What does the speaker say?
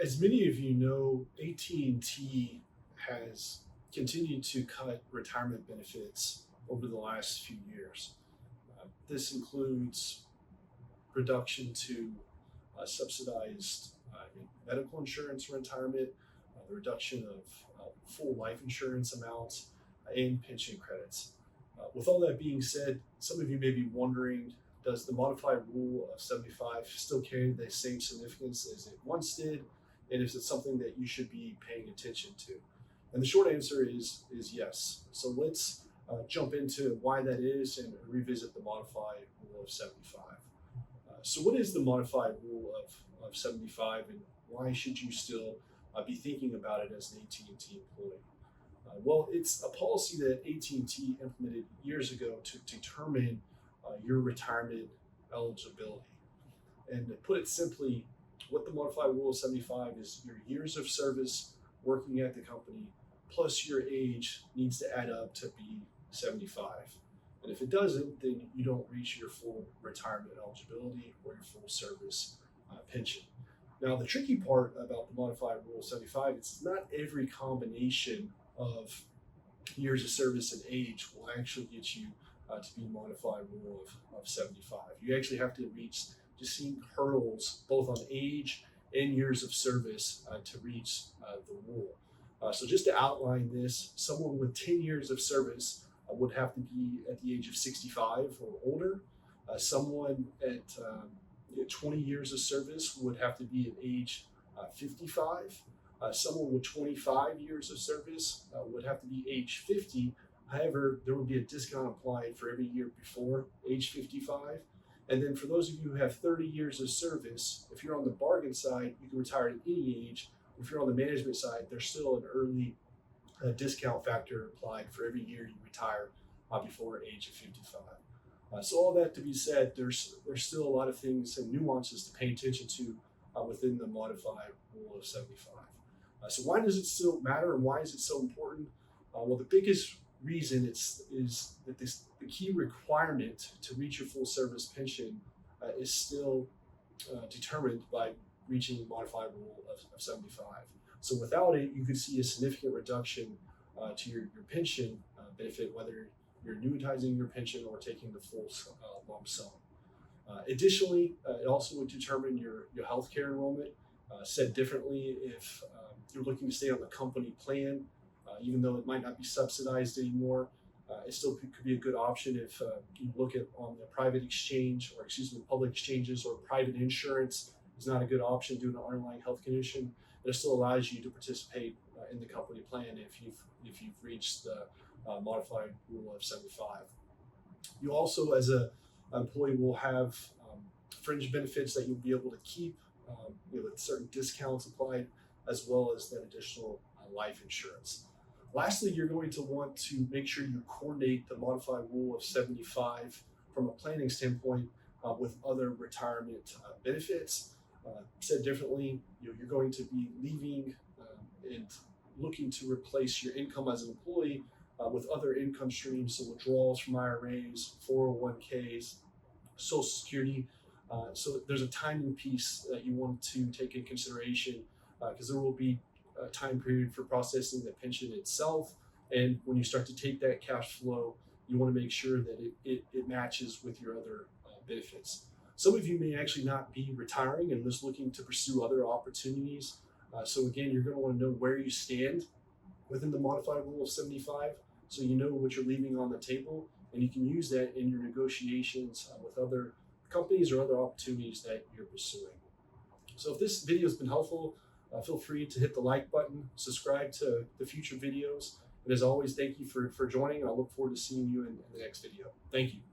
As many of you know, AT&T has continued to cut retirement benefits over the last few years. This includes reduction to subsidized medical insurance for retirement, the reduction of full life insurance amounts, and pension credits. With all that being said, some of you may be wondering, does the modified rule of 75 still carry the same significance as it once did? And is it something that you should be paying attention to? And the short answer is yes. So let's jump into why that is and revisit the modified rule of 75. So what is the modified rule of 75, and why should you still be thinking about it as an AT&T employee? Well, it's a policy that AT&T implemented years ago to determine your retirement eligibility. And to put it simply, what the modified rule of 75 is your years of service working at the company plus your age needs to add up to be 75. And if it doesn't, then you don't reach your full retirement eligibility or your full service pension. Now, the tricky part about the modified rule of 75 is it's not every combination of years of service and age will actually get you to be modified rule of 75. You actually have to reach distinct hurdles both on age and years of service to reach the rule. So just to outline this, someone with 10 years of service would have to be at the age of 65 or older. Someone at 20 years of service would have to be at age 55. Someone with 25 years of service would have to be age 50. However, there would be a discount applied for every year before age 55. And then for those of you who have 30 years of service, if you're on the bargain side, you can retire at any age. If you're on the management side, there's still an early discount factor applied for every year you retire before age of 55. So all that to be said, there's still a lot of things and nuances to pay attention to within the modified rule of 75. So why does it still matter, and why is it so important? Well, the biggest reason is that the key requirement to reach your full service pension is still determined by reaching the modified rule of 75. So without it, you could see a significant reduction to your pension benefit, whether you're annuitizing your pension or taking the full lump sum. Additionally, it also would determine your healthcare enrollment. Said differently, if you're looking to stay on the company plan, even though it might not be subsidized anymore, it still could be a good option if you look at on the private exchange, or public exchanges, or private insurance is not a good option due to an underlying health condition. It still allows you to participate in the company plan if you've reached the modified rule of 75. You also, as an employee, will have fringe benefits that you'll be able to keep, with certain discounts applied, as well as that additional life insurance. Lastly, you're going to want to make sure you coordinate the modified rule of 75 from a planning standpoint with other retirement benefits. Said differently, you're going to be leaving and looking to replace your income as an employee with other income streams, so withdrawals from IRAs, 401ks, Social Security. So there's a timing piece that you want to take in consideration because there will be a time period for processing the pension itself. And when you start to take that cash flow, you want to make sure that it matches with your other benefits. Some of you may actually not be retiring and just looking to pursue other opportunities. So again, you're going to want to know where you stand within the modified rule of 75, so you know what you're leaving on the table, and you can use that in your negotiations with other companies or other opportunities that you're pursuing. So if this video has been helpful, feel free to hit the like button, subscribe to the future videos, and as always, thank you for joining, and I look forward to seeing you in the next video. Thank you.